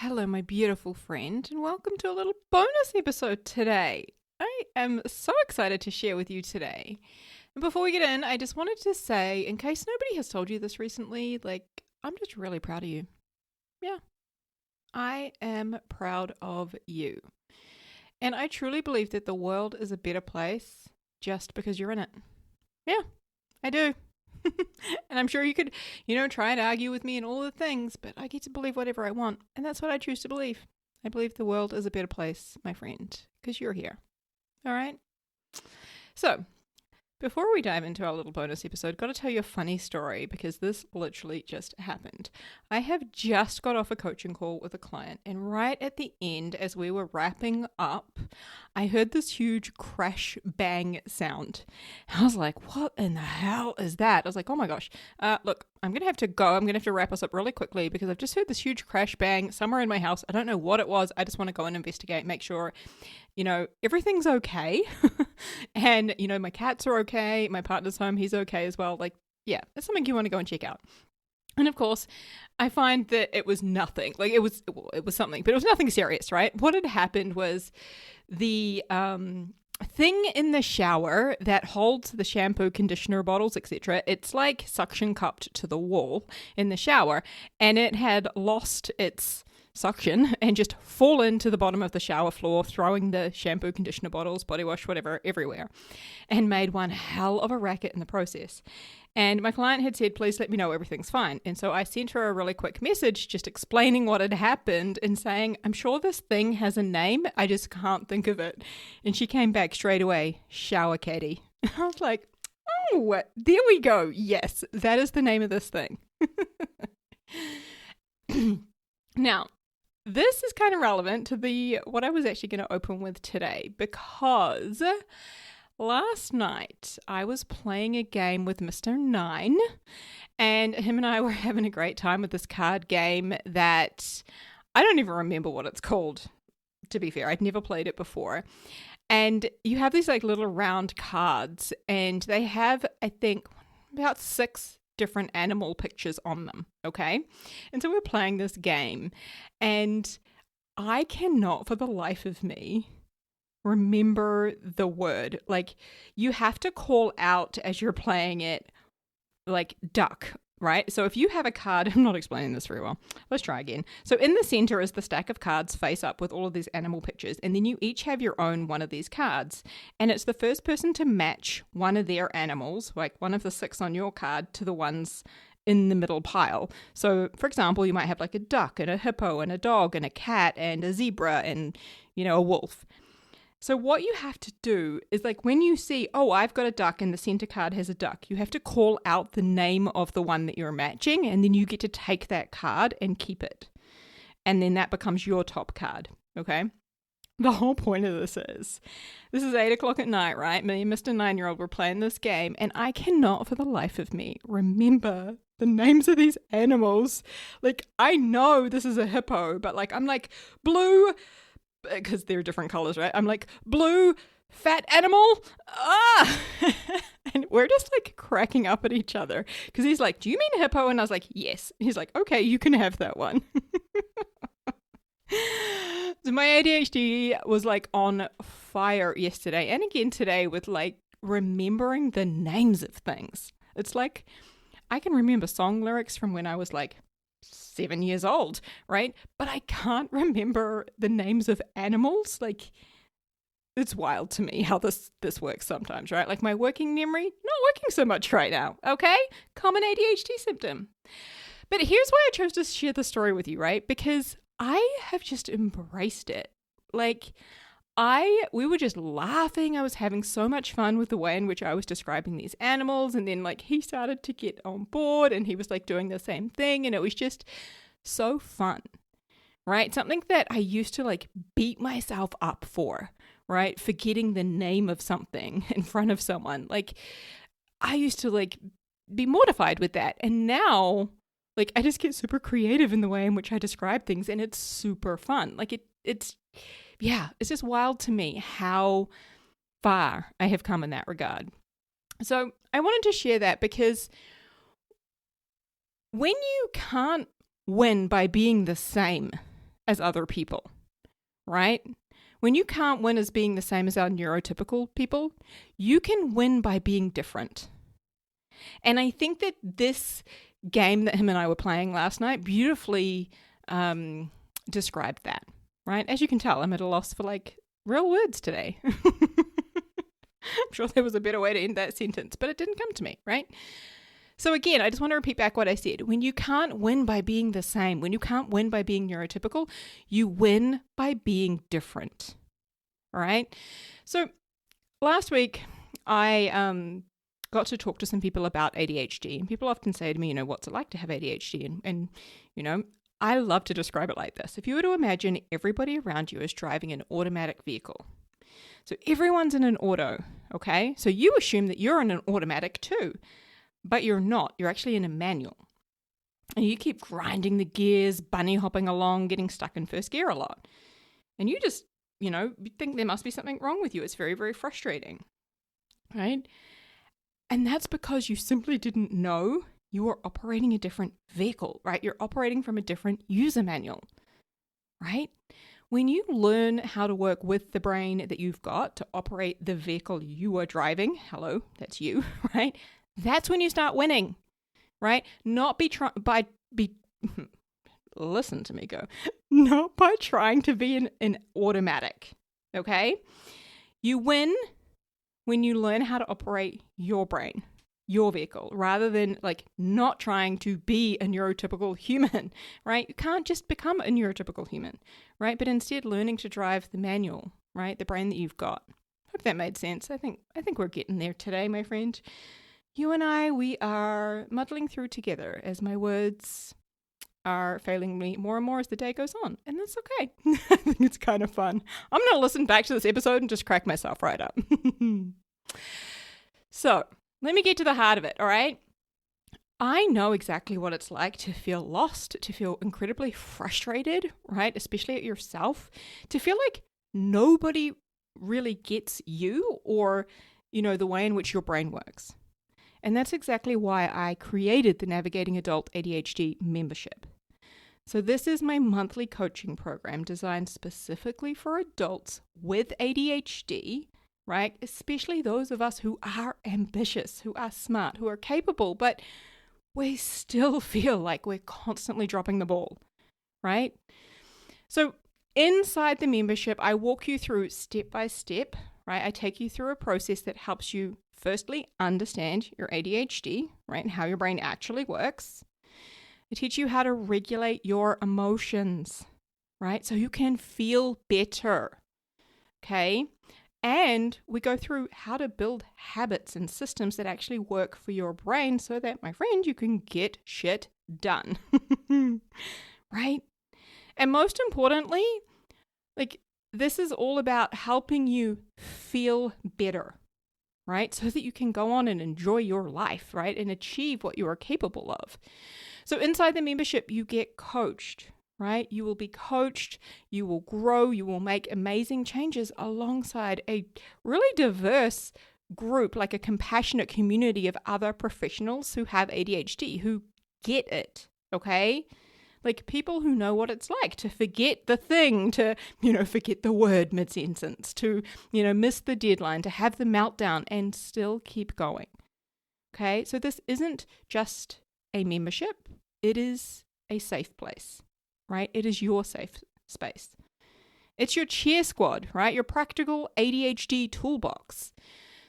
Hello, my beautiful friend, and welcome to a little bonus episode today. I am so excited to share with you today. And before we get in, I just wanted to say, in case nobody has told you this recently, I'm just really proud of you. Yeah, I am proud of you. And I truly believe that the world is a better place just because you're in it. Yeah, I do. And I'm sure you could, try and argue with me and all the things, but I get to believe whatever I want. And that's what I choose to believe. I believe the world is a better place, my friend, because you're here. All right? So, before we dive into our little bonus episode, got to tell you a funny story because this literally just happened. I have just got off a coaching call with a client, and right at the end, as we were wrapping up, I heard this huge crash bang sound. I was like, what in the hell is that? I was like, oh my gosh. Look, I'm going to have to go. I'm going to have to wrap us up really quickly because I've just heard this huge crash bang somewhere in my house. I don't know what it was. I just want to go and investigate, make sure, everything's okay. And, my cats are okay. My partner's home. He's okay as well. Yeah, that's something you want to go and check out. And of course, I find that it was nothing. It was something, but it was nothing serious, right? What had happened was the thing in the shower that holds the shampoo, conditioner bottles, etc. It's like suction cupped to the wall in the shower, and it had lost its suction and just fallen to the bottom of the shower floor, throwing the shampoo, conditioner bottles, body wash, whatever, everywhere, and made one hell of a racket in the process. And my client had said, please let me know everything's fine. And so I sent her a really quick message just explaining what had happened and saying, I'm sure this thing has a name, I just can't think of it. And she came back straight away, shower caddy. I was like, oh, there we go. Yes, that is the name of this thing. Now, this is kind of relevant to what I was actually going to open with today, because last night I was playing a game with Mr. 9, and him and I were having a great time with this card game that I don't even remember what it's called, to be fair. I'd never played it before. And you have these little round cards, and they have, I think, about 6 different animal pictures on them, okay? And so we're playing this game, and I cannot for the life of me remember the word. You have to call out as you're playing it, duck, right? So if you have a card, I'm not explaining this very well. Let's try again. So in the center is the stack of cards face up with all of these animal pictures. And then you each have your own one of these cards. And it's the first person to match one of their animals, one of the 6 on your card, to the ones in the middle pile. So for example, you might have a duck and a hippo and a dog and a cat and a zebra and, a wolf. So what you have to do is when you see, oh, I've got a duck and the center card has a duck, you have to call out the name of the one that you're matching, and then you get to take that card and keep it. And then that becomes your top card, okay? The whole point of this is 8 o'clock at night, right? Me and Mr. 9-year-old were playing this game, and I cannot for the life of me remember the names of these animals. I know this is a hippo, but I'm blue, because they're different colors, right? I'm blue, fat animal. And we're just cracking up at each other because he's like, do you mean a hippo? And I was like, yes. He's like, okay, you can have that one. So my ADHD was on fire yesterday and again today with remembering the names of things. It's I can remember song lyrics from when I was 7 years old, right? But I can't remember the names of animals. It's wild to me how this works sometimes, right? My working memory, not working so much right now, okay? Common ADHD symptom. But here's why I chose to share the story with you, right? Because I have just embraced it. We were just laughing. I was having so much fun with the way in which I was describing these animals. And then he started to get on board and he was doing the same thing. And it was just so fun, right? Something that I used to beat myself up for, right? Forgetting the name of something in front of someone. I used to be mortified with that. And now I just get super creative in the way in which I describe things. And it's super fun. It's just wild to me how far I have come in that regard. So I wanted to share that because when you can't win by being the same as other people, right? When you can't win as being the same as our neurotypical people, you can win by being different. And I think that this game that him and I were playing last night beautifully described that, right? As you can tell, I'm at a loss for real words today. I'm sure there was a better way to end that sentence, but it didn't come to me, right? So again, I just want to repeat back what I said. When you can't win by being the same, when you can't win by being neurotypical, you win by being different. All right? So last week, I got to talk to some people about ADHD. And people often say to me, what's it like to have ADHD? And I love to describe it like this. If you were to imagine everybody around you is driving an automatic vehicle. So everyone's in an auto, okay? So you assume that you're in an automatic too, but you're not. You're actually in a manual. And you keep grinding the gears, bunny hopping along, getting stuck in first gear a lot. And you just, you think there must be something wrong with you. It's very, very frustrating, right? And that's because you simply didn't know you were operating a different vehicle, right? You're operating from a different user manual, right? When you learn how to work with the brain that you've got to operate the vehicle you are driving, hello, that's you, right? That's when you start winning, right? Listen to me go. Not by trying to be an automatic, okay? You win when you learn how to operate your brain, your vehicle, rather than not trying to be a neurotypical human, right? You can't just become a neurotypical human, right? But instead learning to drive the manual, right? The brain that you've got. Hope that made sense. I think we're getting there today, my friend. You and I, we are muddling through together as my words are failing me more and more as the day goes on. And that's okay. I think it's kind of fun. I'm going to listen back to this episode and just crack myself right up. So, let me get to the heart of it, all right? I know exactly what it's like to feel lost, to feel incredibly frustrated, right? Especially at yourself, to feel like nobody really gets you or, the way in which your brain works. And that's exactly why I created the Navigating Adult ADHD membership. So this is my monthly coaching program designed specifically for adults with ADHD, right? Especially those of us who are ambitious, who are smart, who are capable, but we still feel like we're constantly dropping the ball, right? So inside the membership, I walk you through step by step, right? I take you through a process that helps you firstly understand your ADHD, right? And how your brain actually works. I teach you how to regulate your emotions, right? So you can feel better, okay? And we go through how to build habits and systems that actually work for your brain so that, my friend, you can get shit done, right? And most importantly, this is all about helping you feel better, right? So that you can go on and enjoy your life, right? And achieve what you are capable of. So inside the membership, you get coached, right? You will be coached, you will grow, you will make amazing changes alongside a really diverse group, like a compassionate community of other professionals who have ADHD, who get it, okay? Like people who know what it's like to forget the thing, to, forget the word mid-sentence, to, miss the deadline, to have the meltdown and still keep going, okay? So this isn't just a membership, it is a safe place. Right? It is your safe space. It's your cheer squad, right? Your practical ADHD toolbox.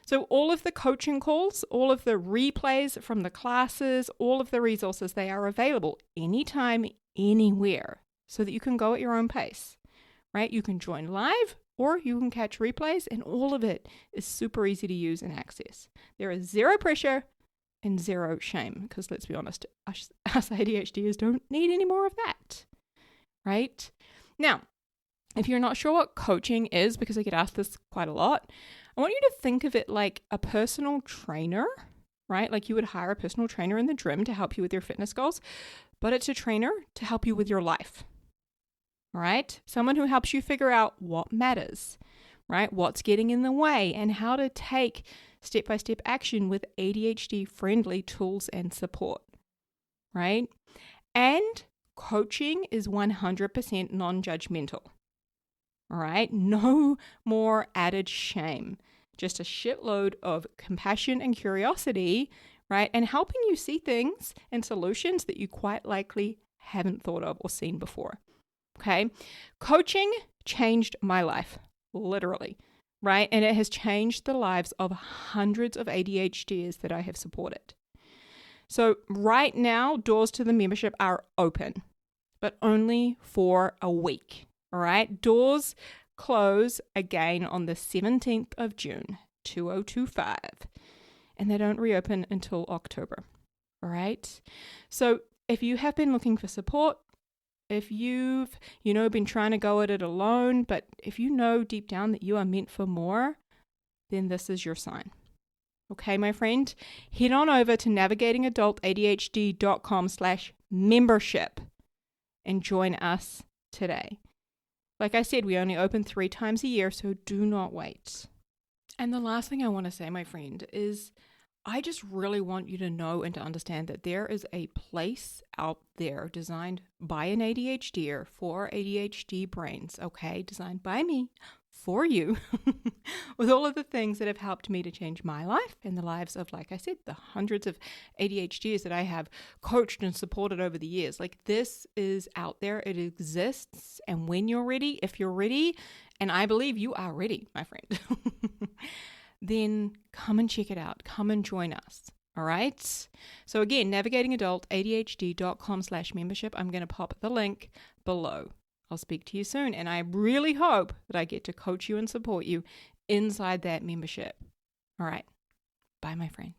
So all of the coaching calls, all of the replays from the classes, all of the resources, they are available anytime, anywhere, so that you can go at your own pace, right? You can join live or you can catch replays, and all of it is super easy to use and access. There is zero pressure and zero shame, because let's be honest, us ADHDers don't need any more of that. Right? Now, if you're not sure what coaching is, because I get asked this quite a lot, I want you to think of it like a personal trainer, right? Like you would hire a personal trainer in the gym to help you with your fitness goals, but it's a trainer to help you with your life, all right? Someone who helps you figure out what matters, right? What's getting in the way and how to take step-by-step action with ADHD-friendly tools and support, right? And coaching is 100% non-judgmental. All right? No more added shame. Just a shitload of compassion and curiosity, right? And helping you see things and solutions that you quite likely haven't thought of or seen before. Okay? Coaching changed my life, literally, right? And it has changed the lives of hundreds of ADHDers that I have supported. So right now, doors to the membership are open, but only for a week. All right? Doors close again on the 17th of June, 2025, and they don't reopen until October. All right? So if you have been looking for support, if you've, been trying to go at it alone, but if you know deep down that you are meant for more, then this is your sign. Okay, my friend, head on over to navigatingadultadhd.com/membership and join us today. Like I said, we only open 3 times a year, so do not wait. And the last thing I want to say, my friend, is I just really want you to know and to understand that there is a place out there designed by an ADHDer for ADHD brains, okay? Designed by me for you with all of the things that have helped me to change my life and the lives of, like I said, the hundreds of ADHDers that I have coached and supported over the years. Like, this is out there. It exists. And when you're ready, if you're ready, and I believe you are ready, my friend, then come and check it out. Come and join us. All right. So again, navigatingadultadhd.com/membership. I'm going to pop the link below. I'll speak to you soon. And I really hope that I get to coach you and support you inside that membership. All right. Bye, my friend.